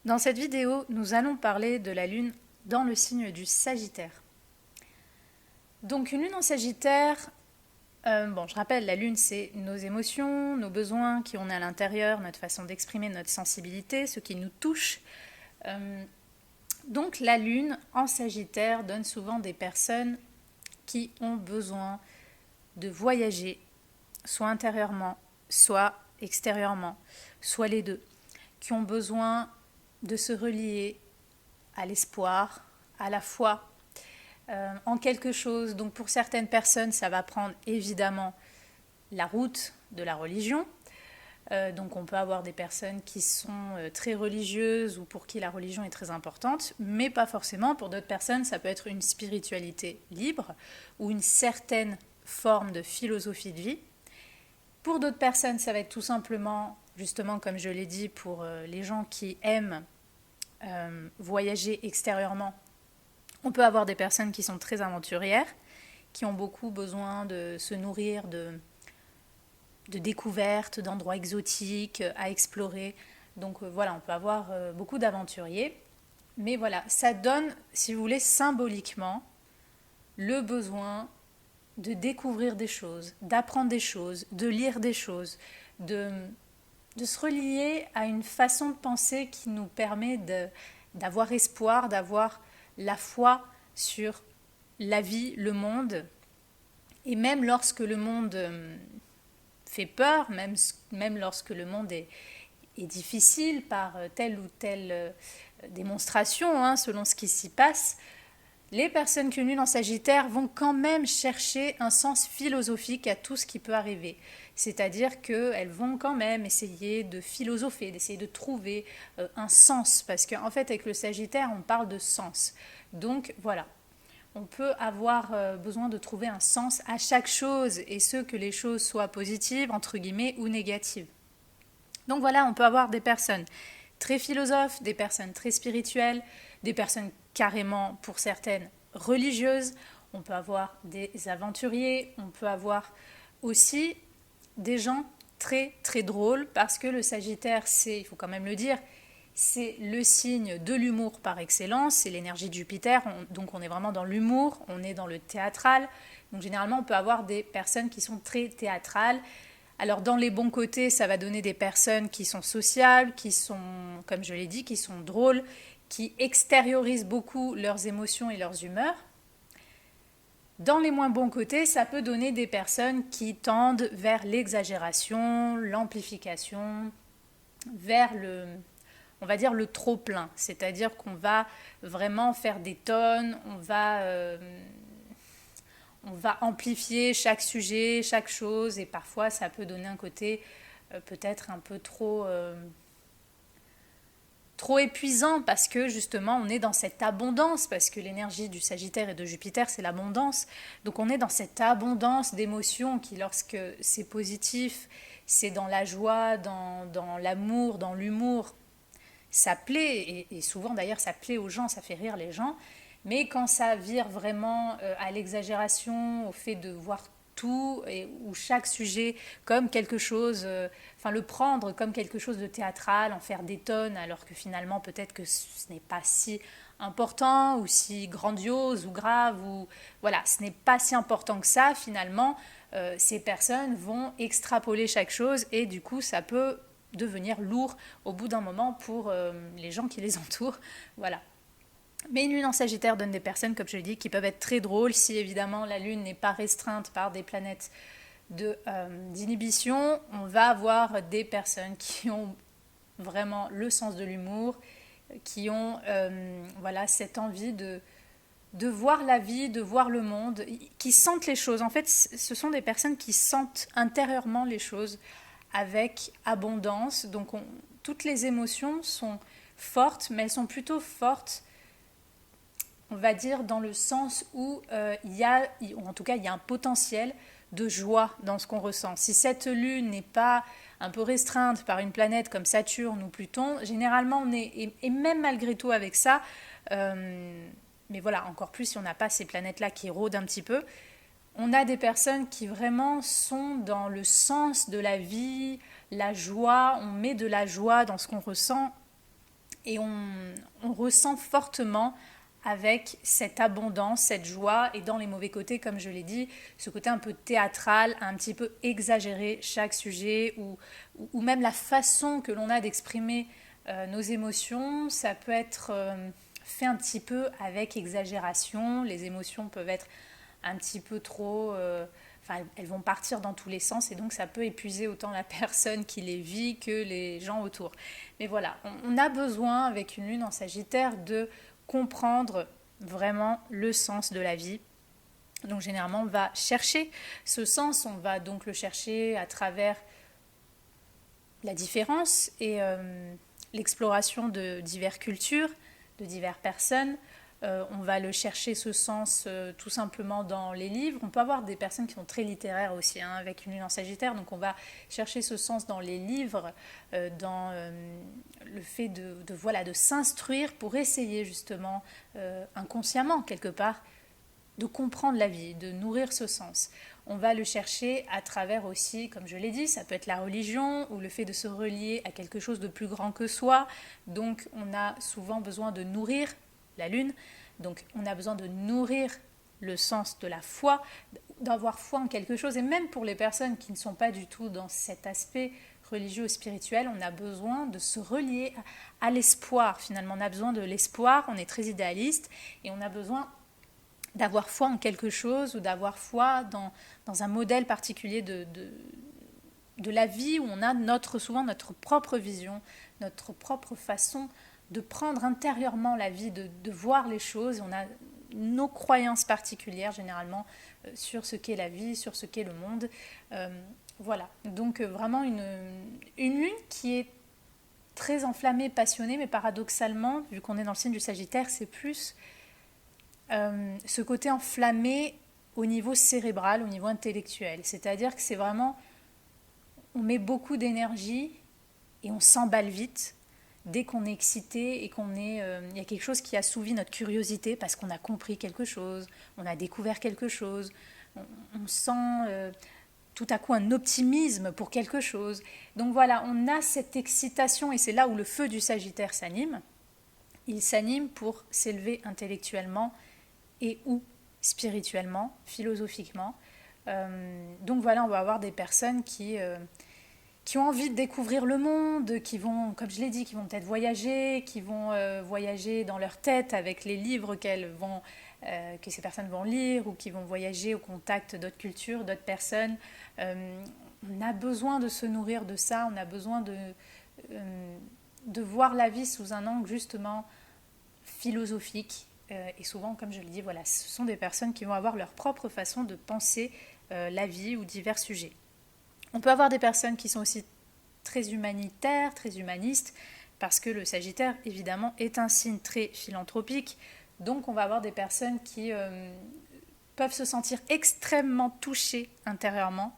Dans cette vidéo, nous allons parler de la Lune dans le signe du Sagittaire. Donc une Lune en Sagittaire, je rappelle, la Lune c'est nos émotions, nos besoins qui on a à l'intérieur, notre façon d'exprimer notre sensibilité, ce qui nous touche. Donc la Lune en Sagittaire donne souvent des personnes qui ont besoin de voyager, soit intérieurement, soit extérieurement, soit les deux, qui ont besoin de se relier à l'espoir, à la foi, en quelque chose. Donc pour certaines personnes, ça va prendre évidemment la route de la religion. Donc on peut avoir des personnes qui sont très religieuses ou pour qui la religion est très importante, mais pas forcément. Pour d'autres personnes, ça peut être une spiritualité libre ou une certaine forme de philosophie de vie. Pour d'autres personnes, ça va être tout simplement, justement comme je l'ai dit, pour les gens qui aiment voyager extérieurement. On peut avoir des personnes qui sont très aventurières, qui ont beaucoup besoin de se nourrir de découvertes, d'endroits exotiques à explorer. Donc voilà, on peut avoir beaucoup d'aventuriers. Mais voilà, ça donne, si vous voulez, symboliquement le besoin de découvrir des choses, d'apprendre des choses, de lire des choses, de se relier à une façon de penser qui nous permet d'avoir espoir, d'avoir la foi sur la vie, le monde. Et même lorsque le monde fait peur, même lorsque le monde est difficile par telle ou telle démonstration, selon ce qui s'y passe, les personnes qui ont une lune en Sagittaire vont quand même chercher un sens philosophique à tout ce qui peut arriver. C'est-à-dire qu'elles vont quand même essayer de philosopher, d'essayer de trouver un sens. Parce qu'en fait, avec le Sagittaire, on parle de sens. Donc voilà, on peut avoir besoin de trouver un sens à chaque chose, et ce que les choses soient positives, entre guillemets, ou négatives. Donc voilà, on peut avoir des personnes très philosophes, des personnes très spirituelles, des personnes carrément, pour certaines, religieuses. On peut avoir des aventuriers, on peut avoir aussi des gens très très drôles, parce que le Sagittaire, c'est, il faut quand même le dire, c'est le signe de l'humour par excellence, c'est l'énergie de Jupiter, donc on est vraiment dans l'humour, on est dans le théâtral. Donc généralement, on peut avoir des personnes qui sont très théâtrales. Alors dans les bons côtés, ça va donner des personnes qui sont sociables, qui sont, comme je l'ai dit, qui sont drôles, qui extériorisent beaucoup leurs émotions et leurs humeurs. Dans les moins bons côtés, ça peut donner des personnes qui tendent vers l'exagération, l'amplification, vers on va dire le trop plein. C'est-à-dire qu'on va vraiment faire des tonnes, on va amplifier chaque sujet, chaque chose, et parfois ça peut donner un côté peut-être un peu trop épuisant, parce que justement on est dans cette abondance, parce que l'énergie du Sagittaire et de Jupiter c'est l'abondance. Donc on est dans cette abondance d'émotions qui, lorsque c'est positif, c'est dans la joie, dans l'amour, dans l'humour, ça plaît, et souvent d'ailleurs ça plaît aux gens, ça fait rire les gens. Mais quand ça vire vraiment à l'exagération, au fait de voir tout ou chaque sujet comme quelque chose, le prendre comme quelque chose de théâtral, en faire des tonnes, alors que finalement peut-être que ce n'est pas si important ou si grandiose ou grave, ou voilà, ce n'est pas si important que ça finalement. Ces personnes vont extrapoler chaque chose, et du coup ça peut devenir lourd au bout d'un moment pour les gens qui les entourent. Voilà. Mais une lune en Sagittaire donne des personnes, comme je l'ai dit, qui peuvent être très drôles si évidemment la lune n'est pas restreinte par des planètes d'inhibition. On va avoir des personnes qui ont vraiment le sens de l'humour, qui ont cette envie de voir la vie, de voir le monde, qui sentent les choses. En fait, ce sont des personnes qui sentent intérieurement les choses avec abondance. Donc toutes les émotions sont fortes, mais elles sont plutôt fortes, on va dire, dans le sens où il y a un potentiel de joie dans ce qu'on ressent. Si cette lune n'est pas un peu restreinte par une planète comme Saturne ou Pluton, généralement on est, et même malgré tout avec ça, mais voilà, encore plus si on n'a pas ces planètes-là qui rôdent un petit peu, on a des personnes qui vraiment sont dans le sens de la vie, la joie, on met de la joie dans ce qu'on ressent. et on ressent fortement avec cette abondance, cette joie, et dans les mauvais côtés, comme je l'ai dit, ce côté un peu théâtral, un petit peu exagéré chaque sujet, ou même la façon que l'on a d'exprimer nos émotions, ça peut être fait un petit peu avec exagération. Les émotions peuvent être un petit peu trop... Enfin, elles vont partir dans tous les sens et donc ça peut épuiser autant la personne qui les vit que les gens autour. Mais voilà, on a besoin avec une lune en Sagittaire de comprendre vraiment le sens de la vie. Donc généralement on va chercher ce sens, on va donc le chercher à travers la différence et l'exploration de diverses cultures, de diverses personnes. On va le chercher ce sens tout simplement dans les livres. On peut avoir des personnes qui sont très littéraires aussi, hein, avec une lune en Sagittaire, donc on va chercher ce sens dans les livres, dans le fait de s'instruire pour essayer justement inconsciemment quelque part de comprendre la vie, de nourrir ce sens. On va le chercher à travers aussi, comme je l'ai dit, ça peut être la religion ou le fait de se relier à quelque chose de plus grand que soi. Donc on a souvent besoin de nourrir la lune, donc on a besoin de nourrir le sens de la foi, d'avoir foi en quelque chose, et même pour les personnes qui ne sont pas du tout dans cet aspect religieux ou spirituel, on a besoin de se relier à l'espoir. Finalement, on a besoin de l'espoir, on est très idéaliste, et on a besoin d'avoir foi en quelque chose ou d'avoir foi dans un modèle particulier de la vie où on a souvent notre propre vision, notre propre façon de prendre intérieurement la vie, de voir les choses. On a nos croyances particulières généralement sur ce qu'est la vie, sur ce qu'est le monde. Voilà, donc vraiment une lune qui est très enflammée, passionnée, mais paradoxalement, vu qu'on est dans le signe du Sagittaire, c'est plus ce côté enflammé au niveau cérébral, au niveau intellectuel. C'est-à-dire que c'est vraiment, on met beaucoup d'énergie et on s'emballe vite dès qu'on est excité et il y a quelque chose qui assouvit notre curiosité parce qu'on a compris quelque chose, on a découvert quelque chose, on sent tout à coup un optimisme pour quelque chose. Donc voilà, on a cette excitation et c'est là où le feu du Sagittaire s'anime. Il s'anime pour s'élever intellectuellement et ou spirituellement, philosophiquement. Donc voilà, on va avoir des personnes qui ont envie de découvrir le monde, qui vont, comme je l'ai dit, qui vont peut-être voyager, qui vont voyager dans leur tête avec les livres que ces personnes vont lire, ou qui vont voyager au contact d'autres cultures, d'autres personnes. On a besoin de se nourrir de ça, on a besoin de voir la vie sous un angle justement philosophique. Et souvent, comme je le dis, voilà, ce sont des personnes qui vont avoir leur propre façon de penser la vie ou divers sujets. On peut avoir des personnes qui sont aussi très humanitaires, très humanistes, parce que le Sagittaire, évidemment, est un signe très philanthropique. Donc, on va avoir des personnes qui peuvent se sentir extrêmement touchées intérieurement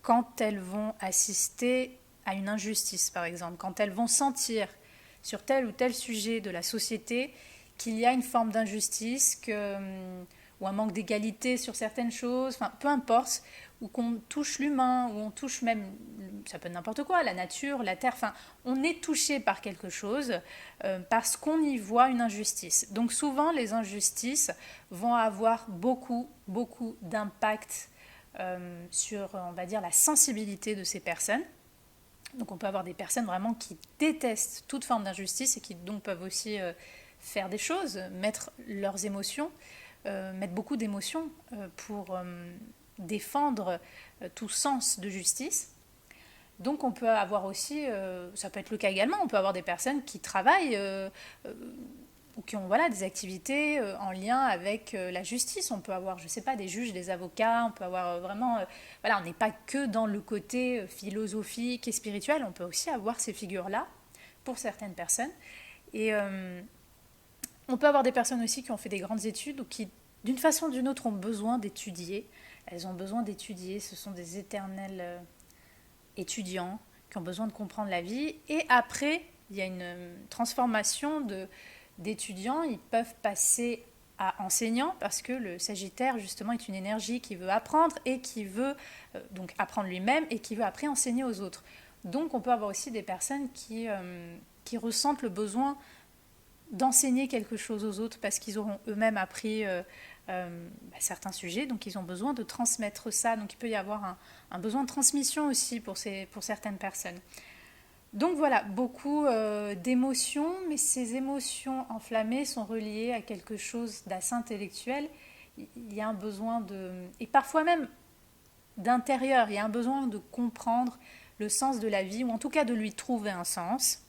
quand elles vont assister à une injustice, par exemple, quand elles vont sentir sur tel ou tel sujet de la société qu'il y a une forme d'injustice, ou un manque d'égalité sur certaines choses, enfin peu importe, ou qu'on touche l'humain, ou on touche même, ça peut être n'importe quoi, la nature, la terre, enfin on est touché par quelque chose parce qu'on y voit une injustice. Donc souvent les injustices vont avoir beaucoup, beaucoup d'impact sur, on va dire, la sensibilité de ces personnes. Donc on peut avoir des personnes vraiment qui détestent toute forme d'injustice et qui donc peuvent aussi faire des choses, mettre leurs émotions, mettre beaucoup d'émotions pour défendre tout sens de justice. Donc on peut avoir aussi, ça peut être le cas également, on peut avoir des personnes qui travaillent ou qui ont des activités en lien avec la justice. On peut avoir, je ne sais pas, des juges, des avocats, on peut avoir vraiment... on n'est pas que dans le côté philosophique et spirituel, on peut aussi avoir ces figures-là pour certaines personnes. Et on peut avoir des personnes aussi qui ont fait des grandes études ou qui, d'une façon ou d'une autre, ont besoin d'étudier. Elles ont besoin d'étudier, ce sont des éternels étudiants qui ont besoin de comprendre la vie. Et après, il y a une transformation d'étudiants, ils peuvent passer à enseignants parce que le Sagittaire, justement, est une énergie qui veut apprendre et qui veut donc apprendre lui-même et qui veut après enseigner aux autres. Donc, on peut avoir aussi des personnes qui qui ressentent le besoin d'enseigner quelque chose aux autres parce qu'ils auront eux-mêmes appris certains sujets, donc ils ont besoin de transmettre ça. Donc il peut y avoir un besoin de transmission aussi pour certaines personnes. Donc voilà, beaucoup d'émotions, mais ces émotions enflammées sont reliées à quelque chose d'assez intellectuel. Il y a un besoin et parfois même d'intérieur, il y a un besoin de comprendre le sens de la vie, ou en tout cas de lui trouver un sens.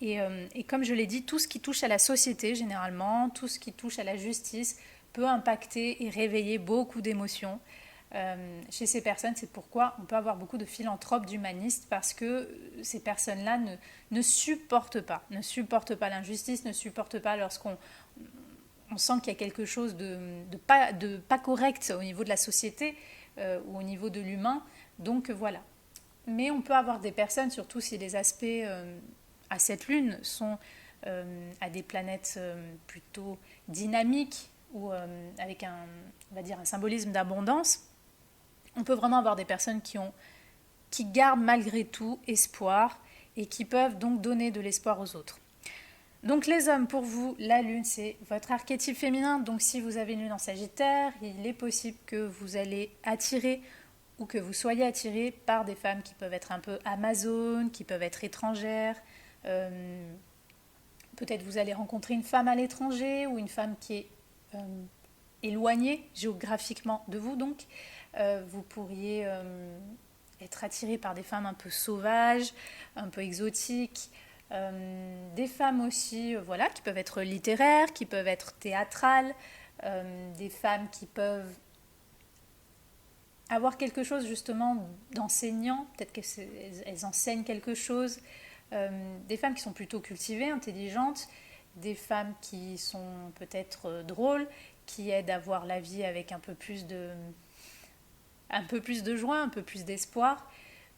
Et comme je l'ai dit, tout ce qui touche à la société généralement, tout ce qui touche à la justice peut impacter et réveiller beaucoup d'émotions. Chez ces personnes, c'est pourquoi on peut avoir beaucoup de philanthropes, d'humanistes, parce que ces personnes-là ne supportent pas l'injustice, ne supportent pas lorsqu'on sent qu'il y a quelque chose de pas correct au niveau de la société ou au niveau de l'humain. Donc voilà. Mais on peut avoir des personnes, surtout si les aspects à cette lune sont à des planètes plutôt dynamiques ou avec on va dire un symbolisme d'abondance. On peut vraiment avoir des personnes qui gardent malgré tout espoir et qui peuvent donc donner de l'espoir aux autres. Donc les hommes, pour vous, la lune, c'est votre archétype féminin. Donc si vous avez une lune en Sagittaire, il est possible que vous allez attirer ou que vous soyez attiré par des femmes qui peuvent être un peu amazones, qui peuvent être étrangères. Peut-être vous allez rencontrer une femme à l'étranger ou une femme qui est éloignée géographiquement de vous. Donc vous pourriez être attiré par des femmes un peu sauvages, un peu exotiques. Des femmes aussi voilà, qui peuvent être littéraires, qui peuvent être théâtrales, des femmes qui peuvent avoir quelque chose justement d'enseignant, peut-être qu'elles enseignent quelque chose, des femmes qui sont plutôt cultivées, intelligentes, des femmes qui sont peut-être drôles, qui aident à voir la vie avec un peu plus de joie, un peu plus d'espoir.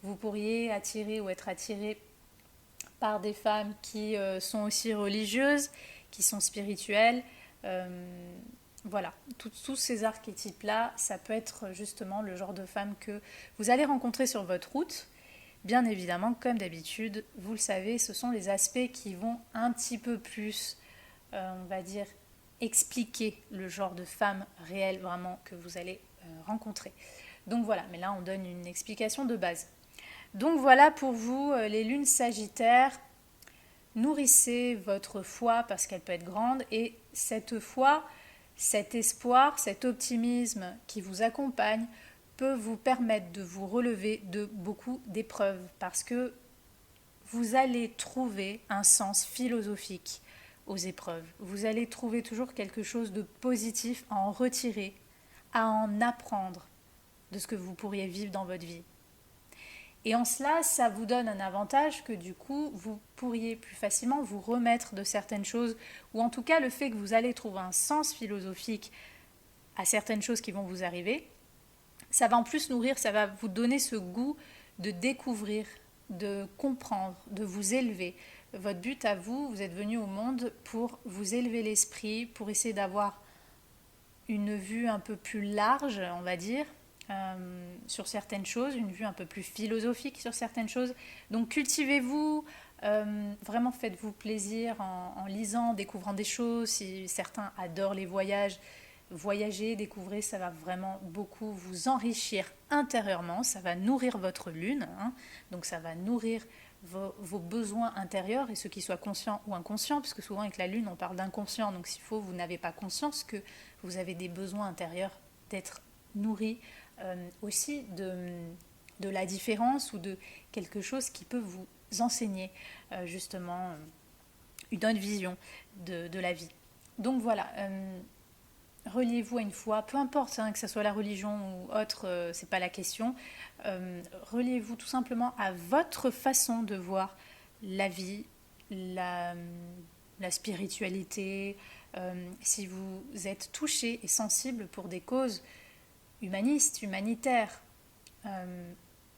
Vous pourriez attirer ou être attiré par des femmes qui sont aussi religieuses, qui sont spirituelles. Voilà, tous ces archétypes-là, ça peut être justement le genre de femme que vous allez rencontrer sur votre route. Bien évidemment, comme d'habitude, vous le savez, ce sont les aspects qui vont un petit peu plus, on va dire, expliquer le genre de femme réelle vraiment que vous allez rencontrer. Donc voilà, mais là on donne une explication de base. Donc voilà pour vous, les lunes sagittaires. Nourrissez votre foi parce qu'elle peut être grande, et cette foi, cet espoir, cet optimisme qui vous accompagne peut vous permettre de vous relever de beaucoup d'épreuves, parce que vous allez trouver un sens philosophique aux épreuves. Vous allez trouver toujours quelque chose de positif à en retirer, à en apprendre de ce que vous pourriez vivre dans votre vie. Et en cela, ça vous donne un avantage que du coup, vous pourriez plus facilement vous remettre de certaines choses, ou en tout cas le fait que vous allez trouver un sens philosophique à certaines choses qui vont vous arriver, ça va en plus nourrir, ça va vous donner ce goût de découvrir, de comprendre, de vous élever. Votre but à vous, vous êtes venu au monde pour vous élever l'esprit, pour essayer d'avoir une vue un peu plus large, on va dire, sur certaines choses, une vue un peu plus philosophique sur certaines choses. Donc cultivez-vous, vraiment faites-vous plaisir en lisant, en découvrant des choses. Si certains adorent les voyages, voyager, découvrir, ça va vraiment beaucoup vous enrichir intérieurement, ça va nourrir votre lune, hein, donc ça va nourrir vos besoins intérieurs, et ceux qui soient conscients ou inconscients, parce que souvent avec la lune on parle d'inconscient, donc s'il faut, vous n'avez pas conscience que vous avez des besoins intérieurs d'être nourris, aussi de la différence ou de quelque chose qui peut vous enseigner justement une autre vision de la vie. Donc voilà, reliez-vous à une foi, peu importe hein, que ce soit la religion ou autre, c'est pas la question. Reliez-vous tout simplement à votre façon de voir la vie, la spiritualité. Si vous êtes touché et sensible pour des causes humanistes, humanitaires,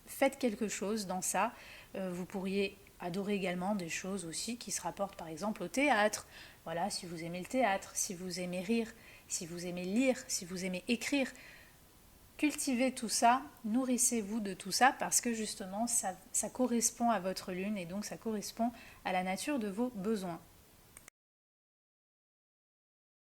faites quelque chose dans ça. Vous pourriez adorer également des choses aussi qui se rapportent par exemple au théâtre. Voilà, si vous aimez le théâtre, si vous aimez rire, si vous aimez lire, si vous aimez écrire, cultivez tout ça, nourrissez-vous de tout ça parce que justement ça correspond à votre lune et donc ça correspond à la nature de vos besoins.